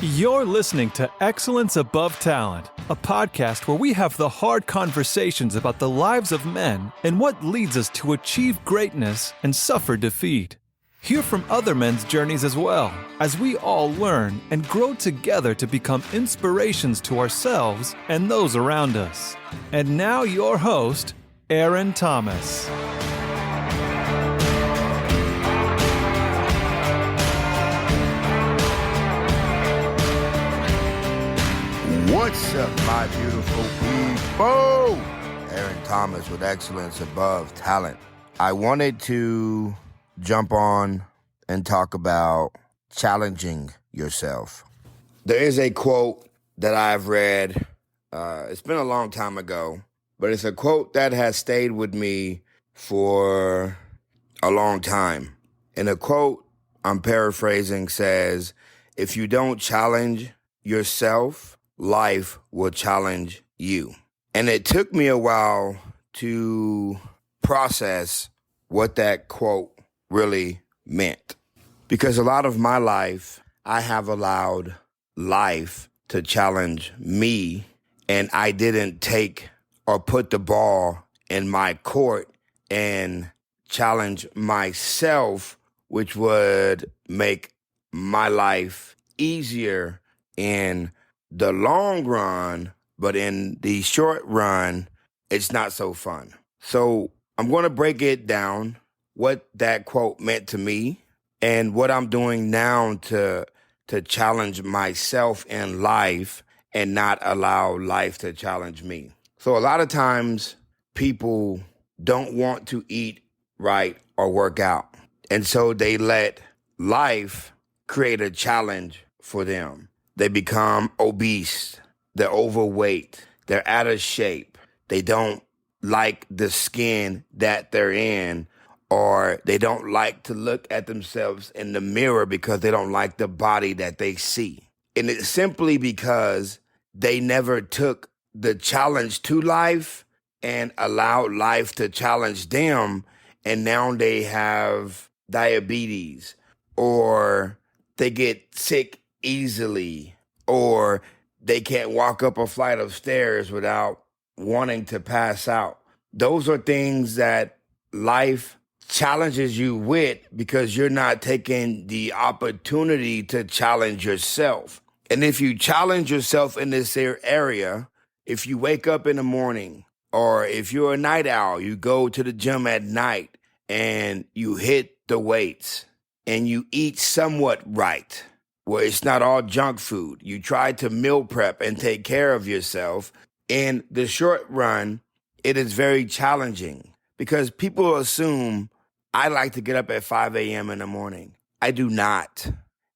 You're listening to Excellence Above Talent, a podcast where we have the hard conversations about the lives of men and what leads us to achieve greatness and suffer defeat. Hear from other men's journeys as well, as we all learn and grow together to become inspirations to ourselves and those around us. And now your host, Aaron Thomas. What's up, my beautiful people? Aaron Thomas with Excellence Above Talent. I wanted to jump on and talk about challenging yourself. There is a quote that I've read. It's been a long time ago, but it's a quote that has stayed with me for a long time. And the quote, I'm paraphrasing, says, if you don't challenge yourself, life will challenge you. And it took me a while to process what that quote really meant. Because a lot of my life, I have allowed life to challenge me, and I didn't take or put the ball in my court and challenge myself, which would make my life easier in the long run, but in the short run, it's not so fun. So I'm going to break it down, what that quote meant to me and what I'm doing now to challenge myself in life and not allow life to challenge me. So a lot of times people don't want to eat right or work out. And so they let life create a challenge for them. They become obese, they're overweight, they're out of shape, they don't like the skin that they're in, or they don't like to look at themselves in the mirror because they don't like the body that they see. And it's simply because they never took the challenge to life and allowed life to challenge them, and now they have diabetes, or they get sick easily, or they can't walk up a flight of stairs without wanting to pass out. Those are things that life challenges you with because you're not taking the opportunity to challenge yourself. And if you challenge yourself in this area, if you wake up in the morning, or if you're a night owl, you go to the gym at night and you hit the weights and you eat somewhat right, where it's not all junk food. You try to meal prep and take care of yourself. In the short run, it is very challenging because people assume I like to get up at 5 a.m. in the morning. I do not.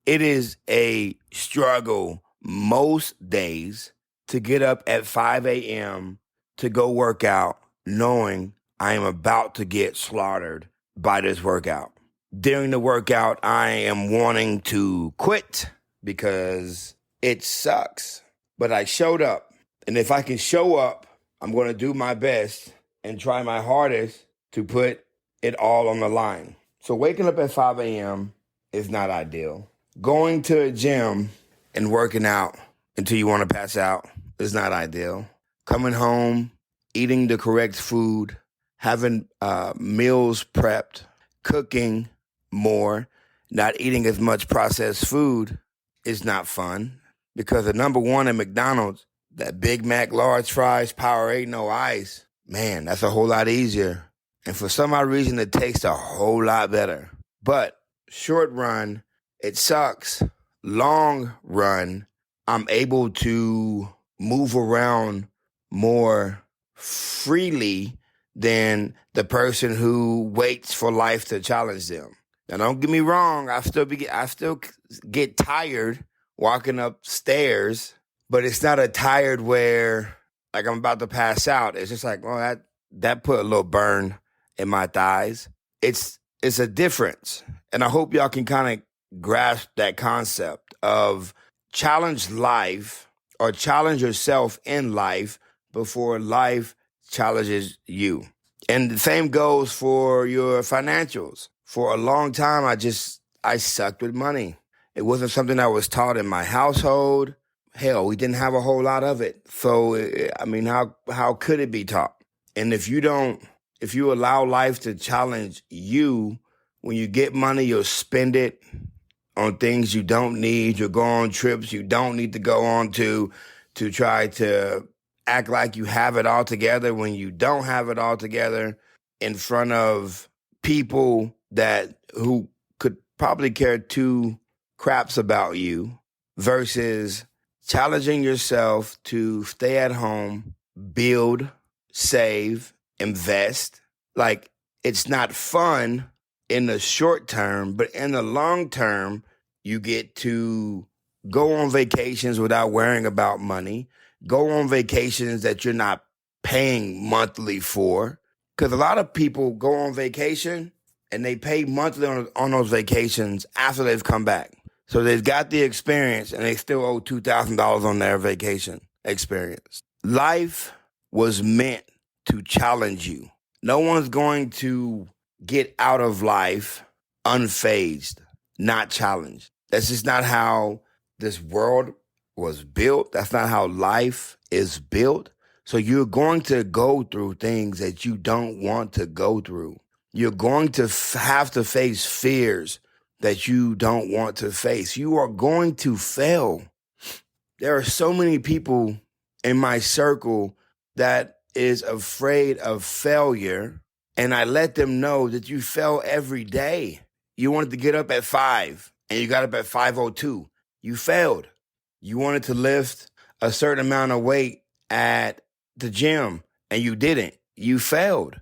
It is a struggle most days to get up at 5 a.m. to go work out, knowing I am about to get slaughtered by this workout. During the workout, I am wanting to quit because it sucks. But I showed up. And if I can show up, I'm going to do my best and try my hardest to put it all on the line. So waking up at 5 a.m. is not ideal. Going to a gym and working out until you want to pass out is not ideal. Coming home, eating the correct food, having meals prepped, cooking more, not eating as much processed food is not fun, because the number one at McDonald's, that Big Mac, large fries, Powerade, no ice, man, that's a whole lot easier. And for some odd reason, it tastes a whole lot better. But short run, it sucks. Long run, I'm able to move around more freely than the person who waits for life to challenge them. Now, don't get me wrong. I still get tired walking upstairs, but it's not a tired where like I'm about to pass out. It's just like, well, that put a little burn in my thighs. It's a difference, and I hope y'all can kind of grasp that concept of challenge life or challenge yourself in life before life challenges you. And the same goes for your financials. For a long time, I sucked with money. It wasn't something that was taught in my household. Hell, we didn't have a whole lot of it. So, I mean, how could it be taught? And if you allow life to challenge you, when you get money, you'll spend it on things you don't need. You'll go on trips you don't need to go on to try to act like you have it all together when you don't have it all together in front of people who could probably care two craps about you, versus challenging yourself to stay at home, build, save, invest. Like, it's not fun in the short term, but in the long term, you get to go on vacations without worrying about money, go on vacations that you're not paying monthly for. Because a lot of people go on vacation and they pay monthly on those vacations after they've come back. So they've got the experience and they still owe $2,000 on their vacation experience. Life was meant to challenge you. No one's going to get out of life unfazed, not challenged. That's just not how this world was built. That's not how life is built. So you're going to go through things that you don't want to go through. You're going to have to face fears that you don't want to face. You are going to fail. There are so many people in my circle that is afraid of failure, and I let them know that you fail every day. You wanted to get up at 5 and you got up at 5:02. You failed. You wanted to lift a certain amount of weight at the gym and you didn't. You failed.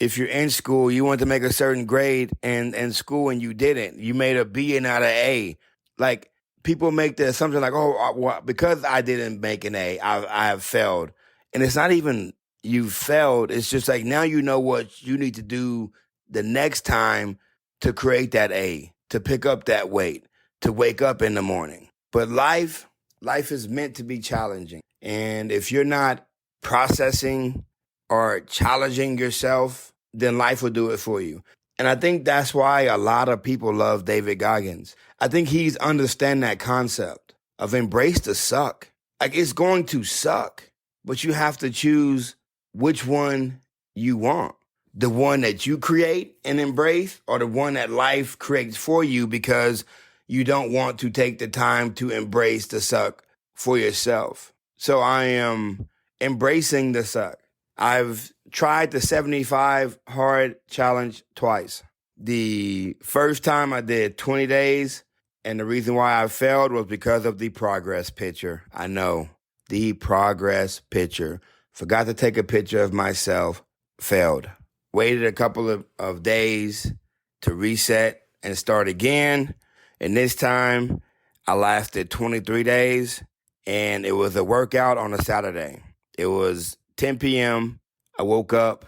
If you're in school, you want to make a certain grade in school and you didn't. You made a B and not an A. Like, people make the assumption like, oh, well, because I didn't make an A, I have failed. And it's not even you failed. It's just like, now you know what you need to do the next time to create that A, to pick up that weight, to wake up in the morning. But life is meant to be challenging. And if you're not processing or challenging yourself, then life will do it for you. And I think that's why a lot of people love David Goggins. I think he's understand that concept of embrace the suck. Like, it's going to suck, but you have to choose which one you want. The one that you create and embrace, or the one that life creates for you because you don't want to take the time to embrace the suck for yourself. So I am embracing the suck. I've tried the 75 hard challenge twice. The first time I did 20 days, and the reason why I failed was because of the progress picture. I know, the progress picture. Forgot to take a picture of myself, failed. Waited a couple of days to reset and start again. And this time I lasted 23 days, and it was a workout on a Saturday. It was 10 p.m. I woke up,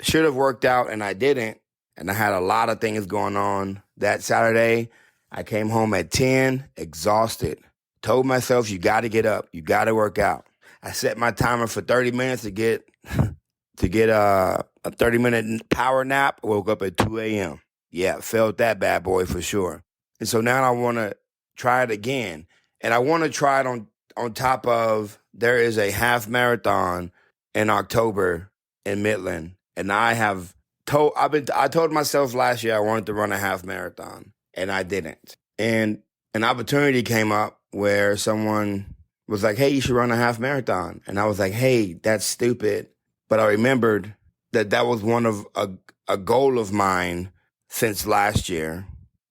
should have worked out, and I didn't. And I had a lot of things going on that Saturday. I came home at 10, exhausted. Told myself, you got to get up. You got to work out. I set my timer for 30 minutes to get a 30-minute power nap. I woke up at 2 a.m. Yeah, felt that bad boy for sure. And so now I want to try it again. And I want to try it on top of, there is a half marathon in October in Midland. And I told myself last year I wanted to run a half marathon, and I didn't. And an opportunity came up where someone was like, hey, you should run a half marathon. And I was like, hey, that's stupid. But I remembered that was one of a goal of mine since last year.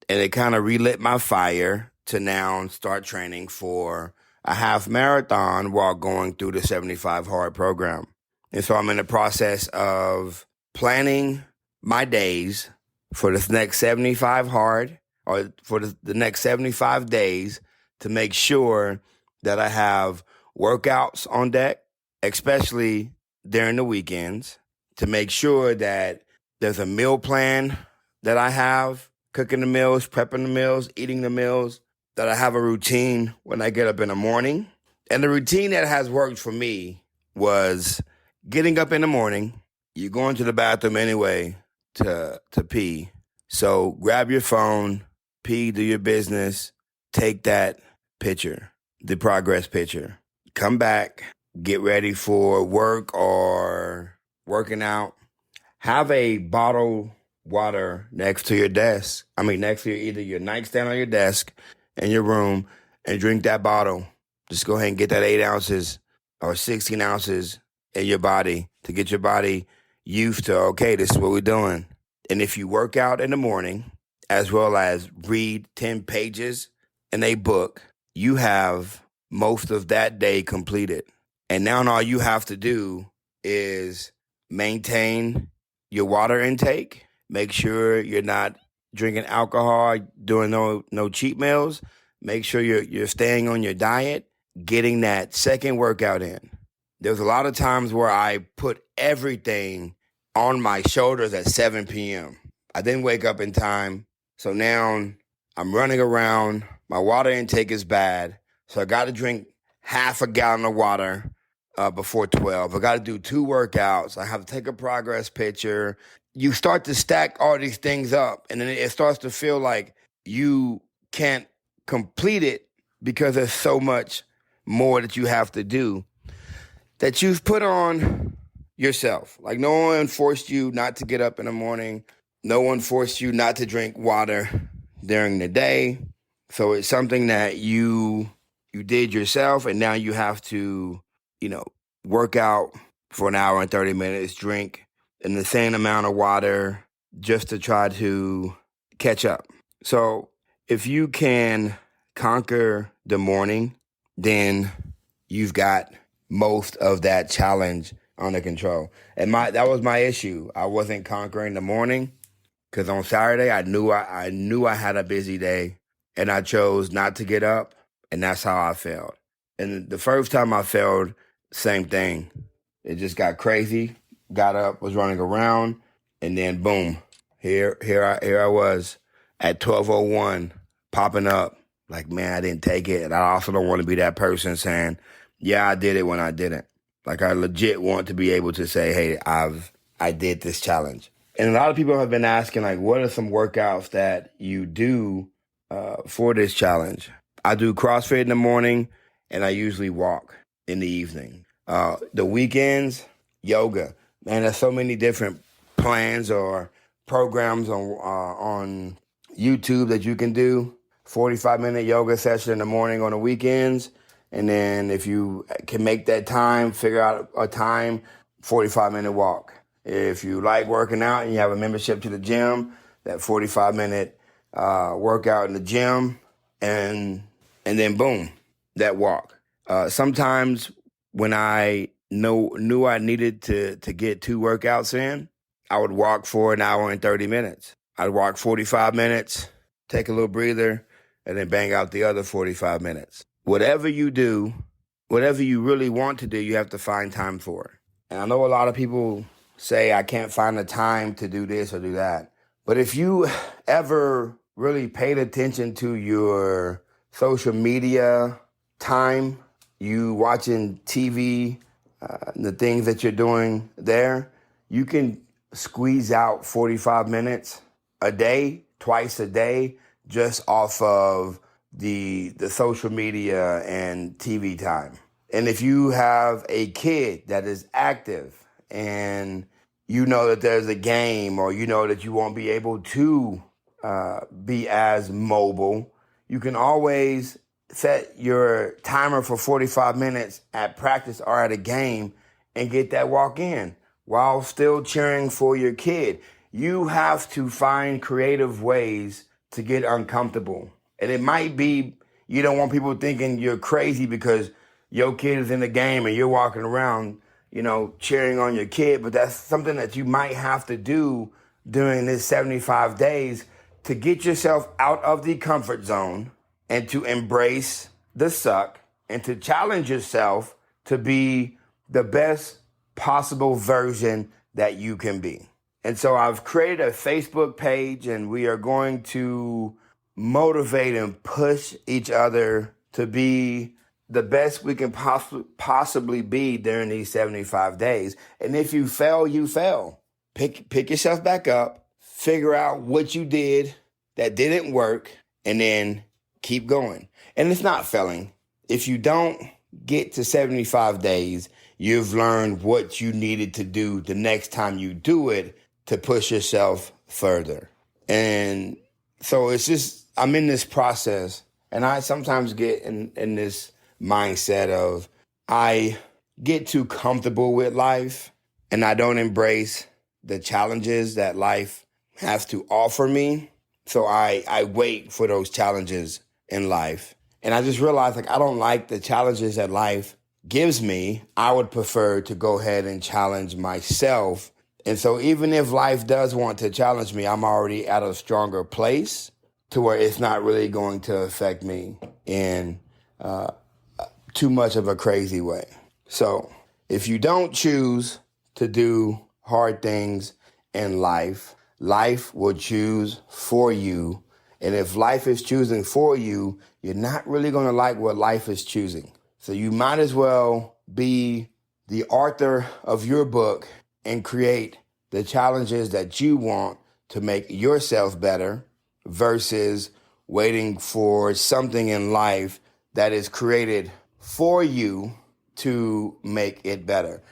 And it kind of relit my fire to now start training for a half marathon while going through the 75 hard program. And so I'm in the process of planning my days for this next 75 hard, or for the next 75 days, to make sure that I have workouts on deck, especially during the weekends, to make sure that there's a meal plan that I have, cooking the meals, prepping the meals, eating the meals, that I have a routine when I get up in the morning. And the routine that has worked for me was getting up in the morning. You're going to the bathroom anyway to pee. So grab your phone, pee, do your business, take that picture, the progress picture, come back, get ready for work or working out. Have a bottled water next to your desk. Next to either your nightstand or your desk in your room, and drink that bottle. Just go ahead and get that 8 ounces or 16 ounces in your body to get your body used to, okay, this is what we're doing. And if you work out in the morning, as well as read 10 pages in a book, you have most of that day completed. And now all you have to do is maintain your water intake. Make sure you're not drinking alcohol, doing no cheat meals. Make sure you're staying on your diet, getting that second workout in. There's a lot of times where I put everything on my shoulders at 7 p.m. I didn't wake up in time. So now I'm running around. My water intake is bad. So I got to drink half a gallon of water before 12. I got to do 2 workouts. I have to take a progress picture. You start to stack all these things up, and then it starts to feel like you can't complete it because there's so much more that you have to do that you've put on yourself. Like, no one forced you not to get up in the morning. No one forced you not to drink water during the day. So it's something that you did yourself, and now you have to, work out for an hour and 30 minutes, drink in the same amount of water just to try to catch up. So if you can conquer the morning, then you've got most of that challenge under control. And that was my issue. I wasn't conquering the morning because on Saturday I knew I had a busy day, and I chose not to get up, and that's how I failed. And the first time I failed, same thing. It just got crazy. Got up, was running around, and then boom, here I was at 12:01, popping up like, man, I didn't take it. And I also don't want to be that person saying, yeah, I did it when I didn't. Like, I legit want to be able to say, hey, I did this challenge. And a lot of people have been asking, like, what are some workouts that you do for this challenge? I do CrossFit in the morning, and I usually walk in the evening. The weekends, yoga. Man, there's so many different plans or programs on YouTube that you can do. 45-minute yoga session in the morning on the weekends. And then if you can make that time, figure out a time, 45-minute walk. If you like working out and you have a membership to the gym, that 45-minute workout in the gym, and then boom, that walk. Sometimes when I knew I needed to get 2 workouts in, I would walk for an hour and 30 minutes. I'd walk 45 minutes, take a little breather, and then bang out the other 45 minutes. Whatever you do, whatever you really want to do, you have to find time for it. And I know a lot of people say, I can't find the time to do this or do that. But if you ever really paid attention to your social media time, you watching TV, the things that you're doing there, you can squeeze out 45 minutes a day, twice a day, just off of the social media and TV time. And if you have a kid that is active and you know that there's a game, or you know that you won't be able to be as mobile, you can always set your timer for 45 minutes at practice or at a game and get that walk in while still cheering for your kid. You have to find creative ways to get uncomfortable. And it might be you don't want people thinking you're crazy because your kid is in the game and you're walking around, cheering on your kid. But that's something that you might have to do during this 75 days to get yourself out of the comfort zone and to embrace the suck and to challenge yourself to be the best possible version that you can be. And so I've created a Facebook page, and we are going to motivate and push each other to be the best we can possibly be during these 75 days. And if you fail, you fail. Pick yourself back up, figure out what you did that didn't work, and then keep going. And it's not failing. If you don't get to 75 days, you've learned what you needed to do the next time you do it to push yourself further. And so it's just, I'm in this process, and I sometimes get in this mindset of I get too comfortable with life and I don't embrace the challenges that life has to offer me. So I wait for those challenges in life. And I just realized, like, I don't like the challenges that life gives me. I would prefer to go ahead and challenge myself. And so even if life does want to challenge me, I'm already at a stronger place to where it's not really going to affect me in too much of a crazy way. So if you don't choose to do hard things in life, life will choose for you. And if life is choosing for you, you're not really going to like what life is choosing. So you might as well be the author of your book and create the challenges that you want to make yourself better versus waiting for something in life that is created for you to make it better.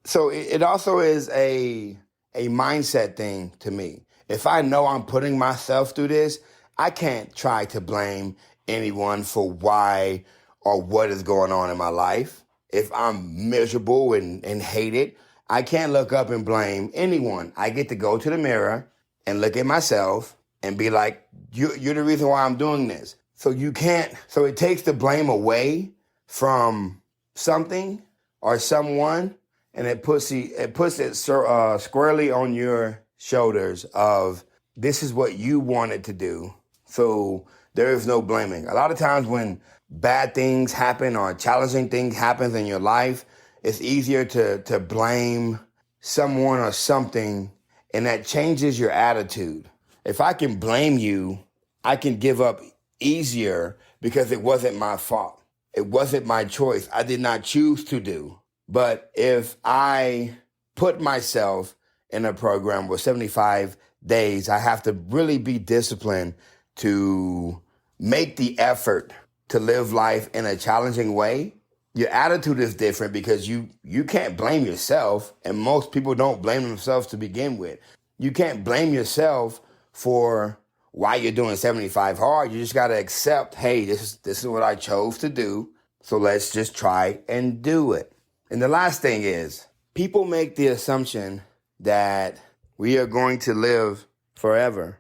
So it also is a mindset thing to me. If I know I'm putting myself through this, I can't try to blame anyone for why or what is going on in my life. If I'm miserable and hate it, I can't look up and blame anyone. I get to go to the mirror and look at myself and be like, you're the reason why I'm doing this. So it takes the blame away from something or someone, and it puts it squarely on your shoulders of, this is what you wanted to do. So there is no blaming. A lot of times when bad things happen or challenging things happen in your life, it's easier to blame someone or something, and that changes your attitude. If I can blame you, I can give up easier because it wasn't my fault. It wasn't my choice. I did not choose to do. But if I put myself in a program where 75 days, I have to really be disciplined to make the effort to live life in a challenging way, your attitude is different because you can't blame yourself, and most people don't blame themselves to begin with. You can't blame yourself for why you're doing 75 hard. You just got to accept, hey, this is what I chose to do, so let's just try and do it. And the last thing is, people make the assumption that we are going to live forever,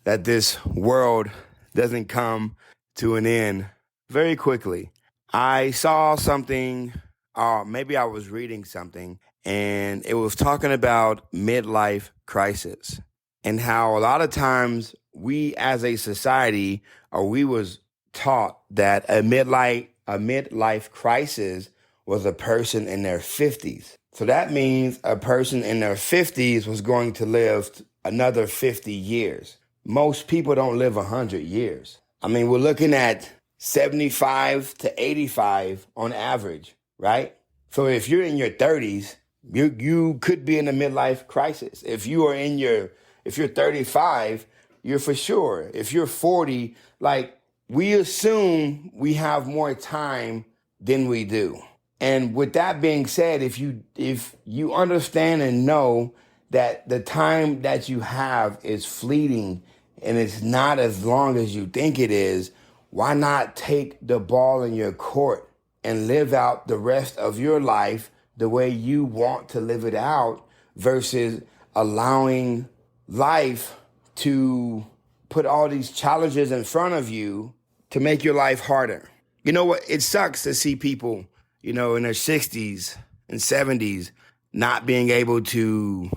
that this world doesn't come to an end very quickly. I saw something, or maybe I was reading something, and it was talking about midlife crisis and how a lot of times we as a society, or we was taught that a midlife crisis was a person in their 50s. So that means a person in their 50s was going to live another 50 years. Most people don't live 100 years. I mean, we're looking at 75 to 85 on average, right? So if you're in your 30s, you could be in a midlife crisis. If you're 35, you're for sure. If you're 40, like, we assume we have more time than we do. And with that being said, if you understand and know that the time that you have is fleeting and it's not as long as you think it is, why not take the ball in your court and live out the rest of your life the way you want to live it out versus allowing life to put all these challenges in front of you to make your life harder. You know what? It sucks to see people, in their 60s and 70s not being able to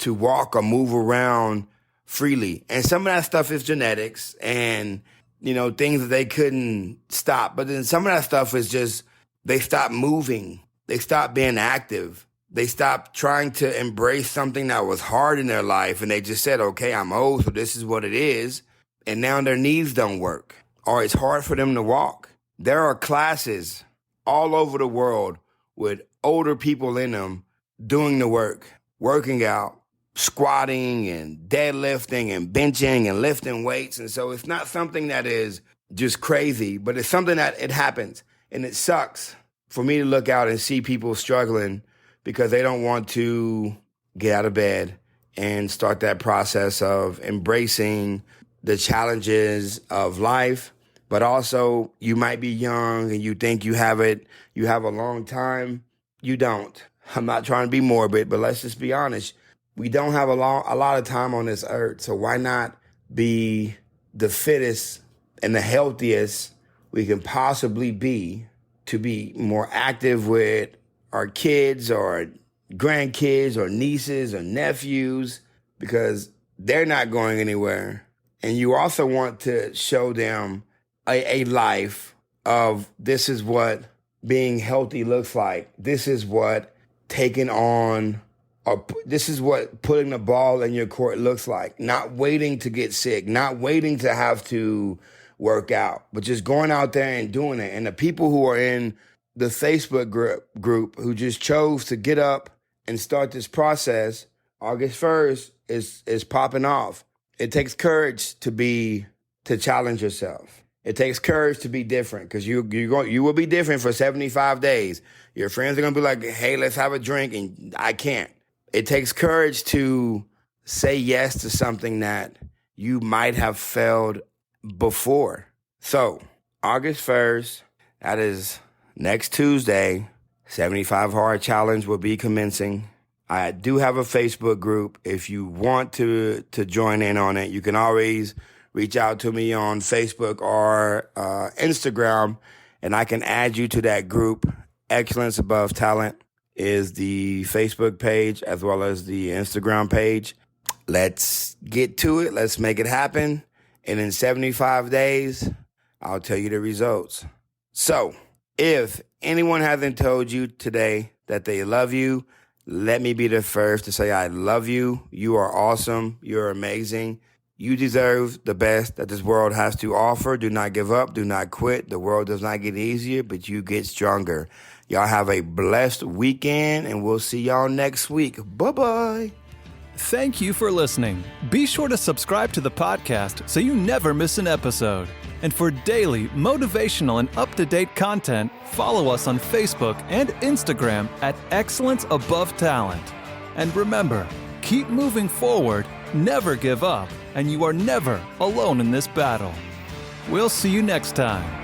walk or move around freely. And some of that stuff is genetics and, things that they couldn't stop. But then some of that stuff is just, they stopped moving. They stopped being active. They stopped trying to embrace something that was hard in their life. And they just said, okay, I'm old, so this is what it is. And now their knees don't work, or it's hard for them to walk. There are classes all over the world with older people in them doing the work, working out, squatting and deadlifting and benching and lifting weights. And so it's not something that is just crazy, but it's something that it happens. And it sucks for me to look out and see people struggling because they don't want to get out of bed and start that process of embracing the challenges of life. But also, you might be young and you think you have a long time. You don't. I'm not trying to be morbid, but let's just be honest. We don't have a lot of time on this earth, so why not be the fittest and the healthiest we can possibly be to be more active with our kids or grandkids or nieces or nephews, because they're not going anywhere. And you also want to show them a life of this is what being healthy looks like. This is what taking on, or this is what putting the ball in your court looks like. Not waiting to get sick, not waiting to have to work out, but just going out there and doing it. And the people who are in the Facebook group who just chose to get up and start this process, August 1st is popping off. It takes courage to challenge yourself. It takes courage to be different, because you will be different for 75 days. Your friends are going to be like, hey, let's have a drink, and I can't. It takes courage to say yes to something that you might have failed before. So, August 1st, that is next Tuesday, 75 Hard Challenge will be commencing. I do have a Facebook group. If you want to join in on it, you can always reach out to me on Facebook or Instagram, and I can add you to that group. Excellence Above Talent is the Facebook page as well as the Instagram page. Let's get to it. Let's make it happen. And in 75 days, I'll tell you the results. So, if anyone hasn't told you today that they love you, let me be the first to say I love you. You are awesome. You're amazing. You deserve the best that this world has to offer. Do not give up. Do not quit. The world does not get easier, but you get stronger. Y'all have a blessed weekend, and we'll see y'all next week. Bye-bye. Thank you for listening. Be sure to subscribe to the podcast so you never miss an episode. And for daily motivational and up-to-date content, follow us on Facebook and Instagram at Excellence Above Talent. And remember, keep moving forward, never give up, and you are never alone in this battle. We'll see you next time.